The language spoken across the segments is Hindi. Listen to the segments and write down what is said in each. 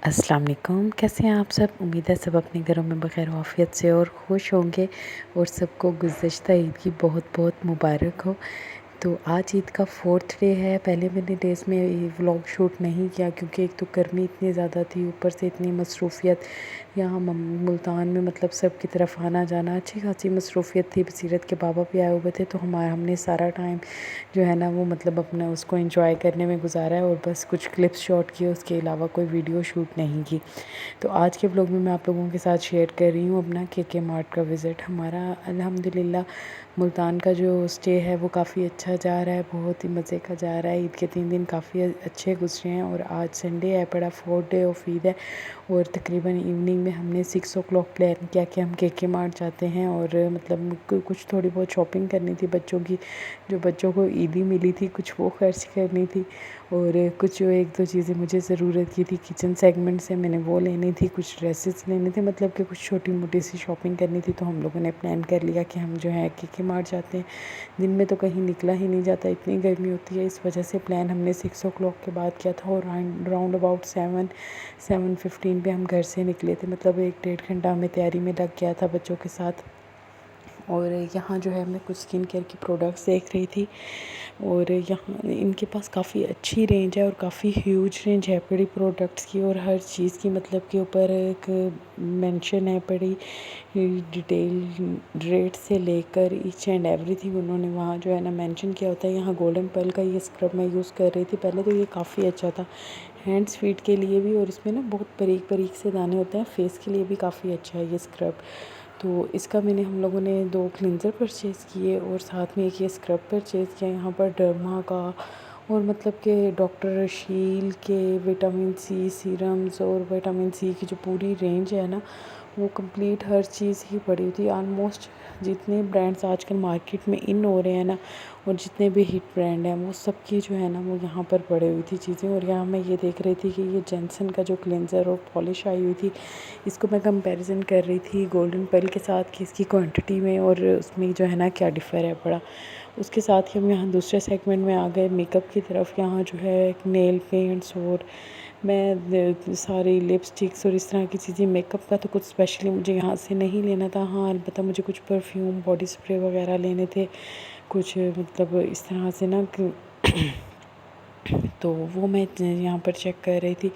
अस्सलाम वालेकुम। कैसे हैं आप सब? उम्मीद है सब अपने घरों में बखैर आफियत से और खुश होंगे और सबको गुज़श्ता ईद की बहुत बहुत मुबारक हो। तो आज ईद का 4th डे है। पहले मैंने डेज़ में व्लॉग शूट नहीं किया क्योंकि एक तो गर्मी इतनी ज़्यादा थी, ऊपर से इतनी मसरूफ़ियत यहाँ मुल्तान में, मतलब सब की तरफ आना जाना, अच्छी खासी मसरूफ़ियत थी। बसीरत के बाबा भी आए हुए थे तो हमने सारा टाइम जो है ना वो मतलब अपना उसको एंजॉय करने में गुजारा है और बस कुछ क्लिप्स शॉट किए, उसके अलावा कोई वीडियो शूट नहीं की। तो आज के व्लॉग में मैं आप लोगों के साथ शेयर कर रही हूँ अपना के मार्ट का विज़िट। हमारा अल्हम्दुलिल्लाह मुल्तान का जो स्टे है वो काफ़ी अच्छा जा रहा है, बहुत ही मज़े का जा रहा है। ईद के 3 दिन काफ़ी अच्छे गुजरे हैं और आज संडे है, बड़ा 4th डे ऑफ ईद है और तकरीबन इवनिंग में हमने 6 o'clock प्लान किया कि हम के मार्ट जाते हैं और मतलब कुछ थोड़ी बहुत शॉपिंग करनी थी बच्चों की, जो बच्चों को ईदी मिली थी कुछ वो खर्च करनी थी और कुछ जो 1-2 चीज़ें मुझे ज़रूरत की थी किचन सेगमेंट से, मैंने वो लेनी थी, कुछ ड्रेसेस लेने थे, मतलब कि कुछ छोटी मोटी सी शॉपिंग करनी थी। तो हम लोगों ने प्लान कर लिया कि हम जो है के मार्ट जाते हैं। दिन में तो कहीं निकला ही नहीं जाता, इतनी गर्मी होती है, इस वजह से प्लान हमने 6 o'clock के बाद किया था और राउंड अबाउट 7-7:15 पे हम घर से निकले थे। मतलब 1-1.5 घंटा हमें तैयारी में लग गया था बच्चों के साथ। और यहाँ जो है मैं कुछ स्किन केयर की प्रोडक्ट्स देख रही थी और यहाँ इनके पास काफ़ी अच्छी रेंज है और काफ़ी ह्यूज रेंज है बड़ी प्रोडक्ट्स की और हर चीज़ की, मतलब के ऊपर एक मेंशन है बड़ी डिटेल रेट से लेकर ईच एंड एवरीथिंग उन्होंने वहाँ जो है ना मेंशन किया होता है। यहाँ गोल्डन पर्ल का ये स्क्रब मैं यूज़ कर रही थी पहले, तो ये काफ़ी अच्छा था हैंड्स फीट के लिए भी और इसमें ना बहुत बारीक बारीक से दाने होते हैं, फेस के लिए भी काफ़ी अच्छा है ये स्क्रब। तो इसका हम लोगों ने 2 क्लिनज़र परचेज़ किए और साथ में एक ये स्क्रब परचेज़ किया यहाँ पर डर्मा का, और मतलब कि डॉक्टर शील के विटामिन सी सीरम्स और विटामिन सी की जो पूरी रेंज है ना वो कंप्लीट हर चीज़ ही पड़ी हुई थी। ऑलमोस्ट जितने ब्रांड्स आजकल मार्केट में इन हो रहे हैं ना और जितने भी हिट ब्रांड हैं वो सब की जो है ना वो यहाँ पर पड़ी हुई थी चीज़ें। और यहाँ मैं ये देख रही थी कि ये जॉनसन का जो क्लिनज़र और पॉलिश आई हुई थी, इसको मैं कंपैरिजन कर रही थी गोल्डन पर्ल के साथ कि इसकी क्वांटिटी में और उसमें जो है ना क्या डिफ़र है बड़ा। उसके साथ ही हम यहाँ दूसरे सेगमेंट में आ गए मेकअप की तरफ। यहाँ जो है नेल पेंट्स और मैं सारी लिपस्टिक्स और इस तरह की चीज़ें, मेकअप का तो कुछ स्पेशली मुझे यहाँ से नहीं लेना था। हाँ अलबत्ता मुझे कुछ परफ्यूम बॉडी स्प्रे वगैरह लेने थे, कुछ मतलब इस तरह से ना तो वो मैं यहाँ पर चेक कर रही थी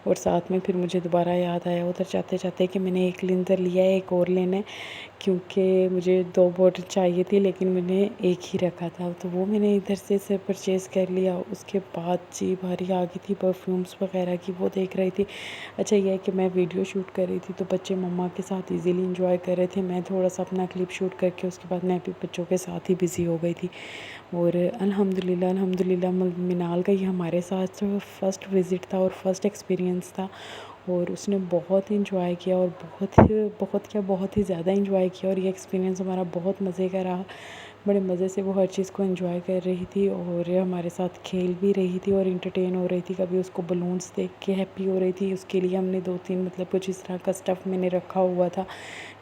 और साथ में फिर मुझे दोबारा याद आया उधर जाते जाते कि मैंने एक क्लींजर लिया है, एक और लेना है, क्योंकि मुझे 2 बॉटल चाहिए थी लेकिन मैंने एक ही रखा था, तो वो मैंने इधर से परचेज़ कर लिया। उसके बाद जी बारी आ गई थी परफ्यूम्स वगैरह की, वो देख रही थी। अच्छा यह है कि मैं वीडियो शूट कर रही थी तो बच्चे मम्मा के साथ इजीली इंजॉय कर रहे थे, मैं थोड़ा सा अपना क्लिप शूट करके उसके बाद मैं भी बच्चों के साथ ही बिज़ी हो गई थी। और अल्हम्दुलिल्लाह मिनाल का ये हमारे साथ फ़र्स्ट विज़िट था और फ़र्स्ट एक्सपीरियंस था और उसने बहुत इंजॉय किया और बहुत ही ज़्यादा इंजॉय किया और ये एक्सपीरियंस हमारा बहुत मज़े का रहा। बड़े मज़े से वो हर चीज़ को एंजॉय कर रही थी और हमारे साथ खेल भी रही थी और इंटरटेन हो रही थी। कभी उसको बलून्स देख के हैप्पी हो रही थी, उसके लिए हमने 2-3 मतलब कुछ इस तरह का स्टफ़ मैंने रखा हुआ था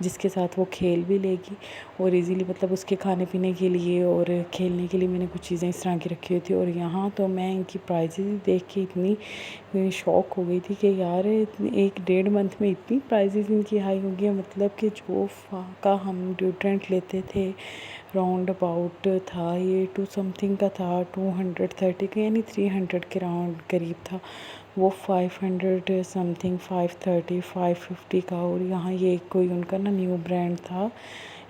जिसके साथ वो खेल भी लेगी और इजीली मतलब उसके खाने पीने के लिए और खेलने के लिए मैंने कुछ चीज़ें इस तरह की रखी हुई थी। और यहाँ तो मैं इनकी प्राइजेज़ देख के इतनी शॉक हो गई थी कि यार 1-1.5 मंथ में इतनी प्राइजेज़ इनकी हाई हो गई, मतलब कि जो का हम डिओड्रेंट लेते थे राउंड अबाउट था ये 2 समथिंग का था, 230 का यानी 300 के राउंड करीब था, वो 500 समथिंग 530 550 का। और यहाँ ये कोई उनका ना न्यू ब्रांड था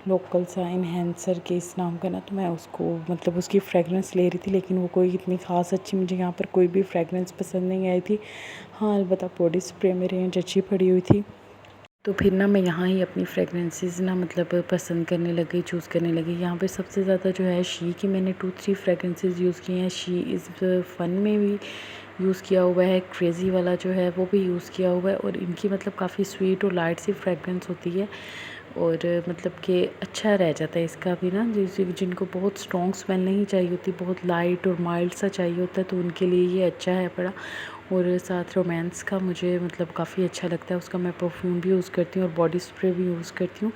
लोकल सा इन्हेंसर के इस नाम का ना, तो मैं उसको मतलब उसकी फ्रेगरेंस ले रही थी लेकिन वो कोई इतनी ख़ास अच्छी मुझे यहाँ पर कोई भी फ्रेगरेंस पसंद नहीं आई थी। हाँ अलबत्ता बॉडी स्प्रे में रेंज अच्छी पड़ी हुई थी, तो फिर ना मैं यहाँ ही अपनी फ्रेगरेंसेस ना मतलब पसंद करने लगी, चूज़ करने लगी। यहाँ पे सबसे ज़्यादा जो है शी की मैंने 2-3 फ्रेगरेंसेस यूज़ किए हैं। शी इज़ फन में भी यूज़ किया हुआ है, क्रेज़ी वाला जो है वो भी यूज़ किया हुआ है और इनकी मतलब काफ़ी स्वीट और लाइट सी फ्रेगरेंस होती है और मतलब कि अच्छा रह जाता है इसका भी ना, जिनको बहुत स्ट्रॉन्ग स्मेल नहीं चाहिए होती, बहुत लाइट और माइल्ड सा चाहिए होता है, तो उनके लिए ये अच्छा है बड़ा। और साथ रोमांस का मुझे मतलब काफ़ी अच्छा लगता है, उसका मैं परफ्यूम भी यूज़ करती हूँ और बॉडी स्प्रे भी यूज़ करती हूँ।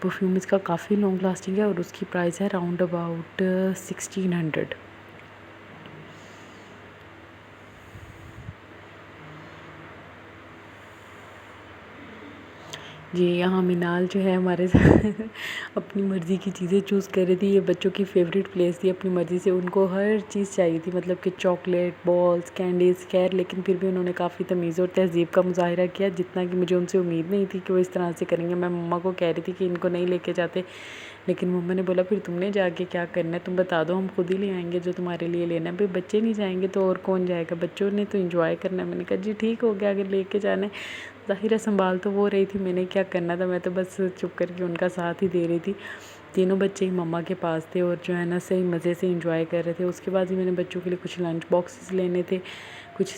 परफ्यूम इसका काफ़ी लॉन्ग लास्टिंग है और उसकी प्राइस है राउंड अबाउट 1600। जी, यहाँ मिनाल जो है हमारे साथ अपनी मर्ज़ी की चीज़ें चूज़ कर रही थी। ये बच्चों की फ़ेवरेट प्लेस थी, अपनी मर्ज़ी से उनको हर चीज़ चाहिए थी, मतलब कि चॉकलेट, बॉल्स, कैंडीज़। खैर लेकिन फिर भी उन्होंने काफ़ी तमीज़ और तहज़ीब का मुज़ाहिरा किया, जितना कि मुझे उनसे उम्मीद नहीं थी कि वो इस तरह से करेंगे। मैं मम्मा को कह रही थी कि इनको नहीं लेके जाते, लेकिन मम्मा ने बोला फिर तुमने जाके क्या करना है, तुम बता दो, हम खुद ही ले आएँगे जो तुम्हारे लिए लेना है। भाई बच्चे नहीं जाएँगे तो और कौन जाएगा, बच्चों ने तो एंजॉय करना है। मैंने कहा जी ठीक हो गया, अगर लेके जाना है। ज़ाहिर है संभाल तो वो रही थी, मैंने क्या करना था, मैं तो बस चुप करके उनका साथ ही दे रही थी। तीनों बच्चे ही मम्मा के पास थे और जो है ना सही मज़े से एंजॉय कर रहे थे। उसके बाद ही मैंने बच्चों के लिए कुछ लंच बॉक्सेस लेने थे, कुछ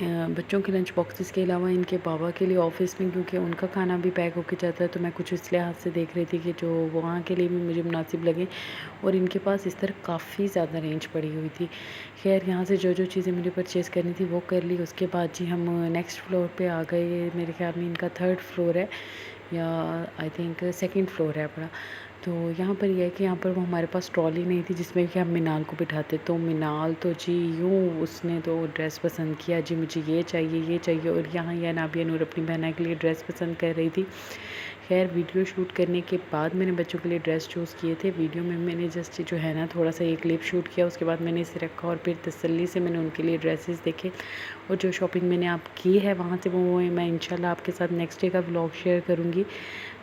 बच्चों के लंच बॉक्सेस के अलावा इनके पापा के लिए ऑफ़िस में, क्योंकि उनका खाना भी पैक होके जाता है, तो मैं कुछ इस लिहाज से देख रही थी कि जो वहाँ के लिए भी मुझे मुनासिब लगे। और इनके पास इस तरह काफ़ी ज़्यादा रेंज पड़ी हुई थी। खैर यहाँ से जो चीज़ें मुझे परचेज़ करनी थी वो कर ली। उसके बाद जी हम नेक्स्ट फ्लोर पे आ गए। मेरे ख़्याल में इनका 3rd फ्लोर है या आई थिंक 2nd फ्लोर है अपना। तो यहाँ पर यह है कि यहाँ पर वो हमारे पास ट्रॉली नहीं थी जिसमें कि हम मिनाल को बिठाते, तो मिनाल तो जी यूँ उसने तो ड्रेस पसंद किया, जी मुझे ये चाहिए। और यहाँ यह नाबिया नूर अपनी बहना के लिए ड्रेस पसंद कर रही थी। खैर वीडियो शूट करने के बाद मैंने बच्चों के लिए ड्रेस चूज़ किए थे। वीडियो में मैंने जस्ट जो है ना थोड़ा सा एक क्लिप शूट किया, उसके बाद मैंने इसे रखा और फिर तसल्ली से मैंने उनके लिए ड्रेसेस देखे। और जो शॉपिंग मैंने आप की है वहाँ से वो मैं इंशाल्लाह आपके साथ नेक्स्ट डे का व्लॉग शेयर करूँगी।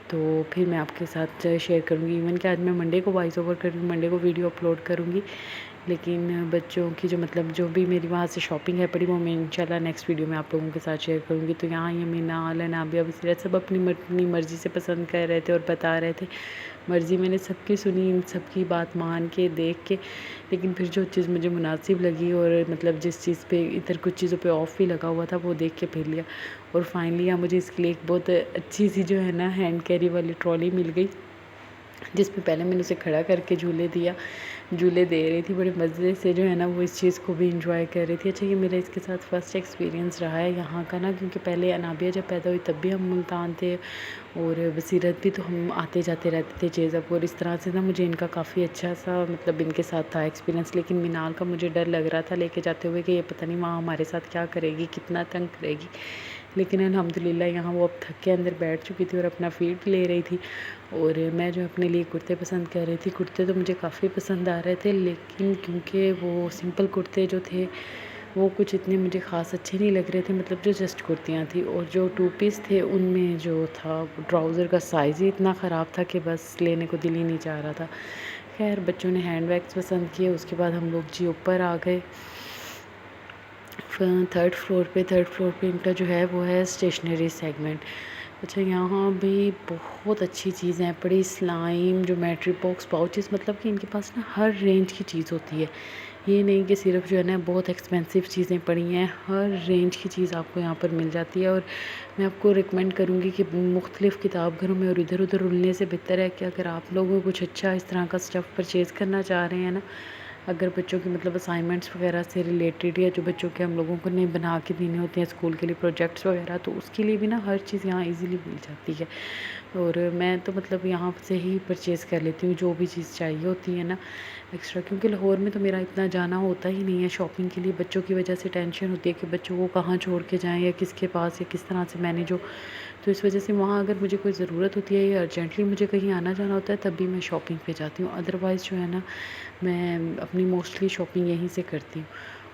तो फिर मैं आपके साथ शेयर करूँगी। इवन कि आज मैं मंडे को वॉइस ओवर कर रही हूँ, मंडे को वीडियो अपलोड करूँगी। लेकिन बच्चों की जो मतलब जो भी मेरी वहाँ से शॉपिंग है पड़ी, वो मैं इंशाल्लाह नेक्स्ट वीडियो में आप लोगों के साथ शेयर करूँगी। तो यहाँ ये मिनाल, नाबिया, बसीरत सब अपनी मर्ज़ी से पसंद कर रहे थे और बता रहे थे। मर्ज़ी मैंने सबकी सुनी, इन सबकी बात मान के, देख के, लेकिन फिर जो चीज़ मुझे मुनासिब लगी और मतलब जिस चीज़ पे इधर कुछ चीज़ों पे ऑफ़ भी लगा हुआ था वो देख के फिर लिया। और फाइनली यहाँ मुझे इसके लिए एक बहुत अच्छी सी जो है ना हैंड कैरी वाली ट्रॉली मिल गई, जिस पे पहले मैंने उसे खड़ा करके झूले दे रही थी। बड़े मज़े से जो है ना वो इस चीज़ को भी एंजॉय कर रही थी। अच्छा ये मेरा इसके साथ फ़र्स्ट एक्सपीरियंस रहा है यहाँ का ना, क्योंकि पहले अनाबिया जब पैदा हुई तब भी हम मुल्तान थे और बसीरत भी, तो हम आते जाते रहते थे जेज़ब। और इस तरह से ना मुझे इनका काफ़ी अच्छा सा मतलब इनके साथ था एक्सपीरियंस। लेकिन मिनाल का मुझे डर लग रहा था लेके जाते हुए कि ये पता नहीं वहाँ हमारे साथ क्या करेगी, कितना तंग करेगी। लेकिन अल्हम्दुलिल्लाह यहाँ वो अब थक के अंदर बैठ चुकी थी और अपना फ़ीड ले रही थी। और मैं जो अपने लिए कुर्ते पसंद कर रही थी, कुर्ते तो मुझे काफ़ी पसंद आ रहे थे, लेकिन क्योंकि वो सिंपल कुर्ते जो थे वो कुछ इतने मुझे ख़ास अच्छे नहीं लग रहे थे, मतलब जो जस्ट कुर्तियाँ थी। और जो 2 पीस थे उनमें जो था ट्राउज़र का साइज़ ही इतना ख़राब था कि बस लेने को दिल ही नहीं चाह रहा था। खैर बच्चों ने हैंड बैग्स पसंद किए। उसके बाद हम लोग जी ऊपर आ गए 3rd फ्लोर पे इनका जो है वो है स्टेशनरी सेगमेंट। अच्छा यहाँ भी बहुत अच्छी चीज़ें हैं पड़ी, स्लाइम, ज्योमेट्री बॉक्स, पाउचेस, मतलब कि इनके पास ना हर रेंज की चीज़ होती है। ये नहीं कि सिर्फ जो है ना बहुत एक्सपेंसिव चीज़ें पड़ी हैं, हर रेंज की चीज़ आपको यहाँ पर मिल जाती है। और मैं आपको रिकमेंड करूँगी कि मुख्तलिफ़ किताब घरों में और इधर उधर रुलने से बेहतर है कि अगर आप लोग कुछ अच्छा इस तरह का स्टफ़ परचेज़ करना चाह रहे हैं ना, अगर बच्चों की मतलब असाइनमेंट्स वगैरह से रिलेटेड या जो बच्चों के हम लोगों को नहीं बना के देने होते हैं स्कूल के लिए प्रोजेक्ट्स वगैरह, तो उसके लिए भी ना हर चीज़ यहाँ इजीली मिल जाती है। और मैं तो मतलब यहाँ से ही परचेज़ कर लेती हूँ जो भी चीज़ चाहिए होती है ना एक्स्ट्रा, क्योंकि लाहौर में तो मेरा इतना जाना होता ही नहीं है शॉपिंग के लिए। बच्चों की वजह से टेंशन होती है कि बच्चों को कहाँ छोड़ के जाएँ या किसके पास या किस तरह से मैनेज हो। तो इस वजह से वहाँ अगर मुझे कोई ज़रूरत होती है या अर्जेंटली मुझे कहीं आना जाना होता है तब भी मैं शॉपिंग पे जाती हूँ। अदरवाइज़ जो है ना मैं अपनी मोस्टली शॉपिंग यहीं से करती हूँ।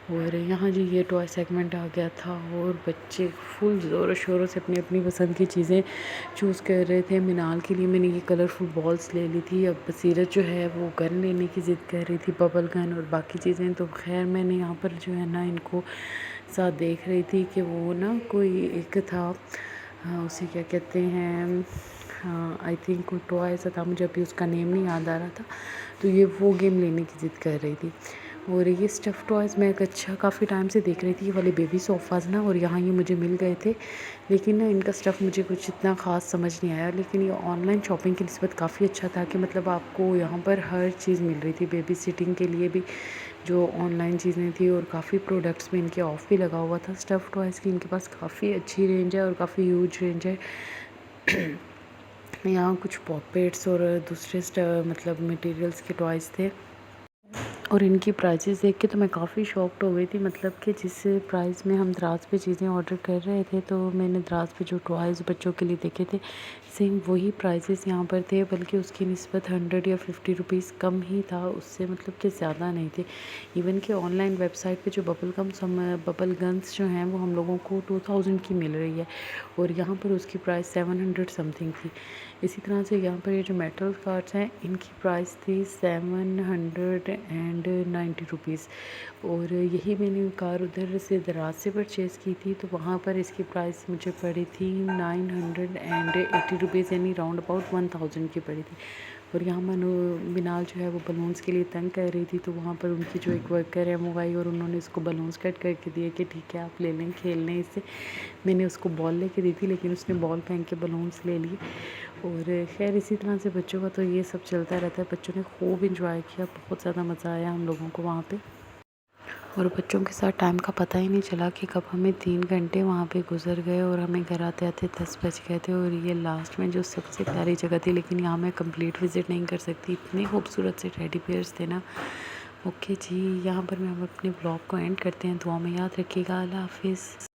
और यहाँ जी ये टॉय सेगमेंट आ गया था और बच्चे फुल ज़ोरों शोरों से अपनी अपनी पसंद की चीज़ें चूज़ कर रहे थे। मिनाल के लिए मैंने ये कलरफुल बॉल्स ले ली थी। अब बसीरत जो है वो गन लेने की ज़िद कर रही थी, बबल गन और बाकी चीज़ें। तो खैर मैंने यहाँ पर जो है ना इनको साथ देख रही थी कि वो ना कोई एक था, हाँ उसे क्या कहते हैं, हाँ आई थिंक कोई टॉय ऐसा था, मुझे अभी उसका नेम नहीं याद आ रहा था। तो ये वो गेम लेने की ज़िद कर रही थी। और ये स्टफ़ टॉयज़ मैं एक अच्छा काफ़ी टाइम से देख रही थी, ये वाले बेबी सोफ़ाज़ ना, और यहाँ ये मुझे मिल गए थे। लेकिन ना इनका स्टफ़ मुझे कुछ इतना ख़ास समझ नहीं आया। लेकिन ये ऑनलाइन शॉपिंग की निस्बत काफ़ी अच्छा था कि मतलब आपको यहाँ पर हर चीज़ मिल रही थी, बेबी सिटिंग के लिए भी जो ऑनलाइन चीज़ें थी, और काफ़ी प्रोडक्ट्स में इनके ऑफ़ भी लगा हुआ था। स्टफ़ टॉयज़ की इनके पास काफ़ी अच्छी रेंज है और काफ़ी ह्यूज रेंज है। यहाँ कुछ पॉपेट्स और दूसरे मतलब मटेरियल्स के टॉयज़ थे। और इनकी प्राइसेस देख के तो मैं काफ़ी शॉक्ड हो गई थी, मतलब कि जिस प्राइस में हम दराज पे चीज़ें ऑर्डर कर रहे थे, तो मैंने दराज पे जो टॉयज़ बच्चों के लिए देखे थे सेम वही प्राइसेस यहाँ पर थे, बल्कि उसकी निस्बत 100 या 50 रुपीज़ कम ही था उससे, मतलब कि ज़्यादा नहीं थे। इवन कि ऑनलाइन वेबसाइट पे जो बबल गन्स जो हैं वो हम लोगों को 2000 की मिल रही है, और यहाँ पर उसकी प्राइस 700 समथिंग थी। इसी तरह से यहाँ पर ये जो मेटल कार्ड्स हैं इनकी प्राइस थी 790 रुपीज़, और यही मैंने कार उधर से दराज से परचेज़ की थी, तो वहाँ पर इसकी प्राइस मुझे पड़ी थी 980 रुपीज़, यानी राउंड अबाउट 1000 की पड़ी थी। और यहाँ मिनाल जो है वो बलून्स के लिए तंग कर रही थी, तो वहाँ पर उनकी जो एक वर्कर है वो आई और उन्होंने इसको बलून्स कट करके दिए कि ठीक है आप ले लें, खेल लें इससे। मैंने उसको बॉल लेके दी थी, लेकिन उसने बॉल फेंक के बलून्स ले लिए। और ख़ैर इसी तरह से बच्चों का तो ये सब चलता रहता है। बच्चों ने खूब इंजॉय किया, बहुत ज़्यादा मज़ा आया हम लोगों को वहाँ पे, और बच्चों के साथ टाइम का पता ही नहीं चला कि कब हमें 3 घंटे वहाँ पे गुजर गए, और हमें घर आते आते 10 बज गए थे। और ये लास्ट में जो सबसे प्यारी जगह थी, लेकिन यहाँ मैं कंप्लीट विज़िट नहीं कर सकती, इतने खूबसूरत से टेडी बियर्स थे ना। ओके जी, यहाँ पर मैं हम अपने ब्लॉग को एंड करते हैं। दुआ में याद रखिएगा। अल्लाह हाफिज़।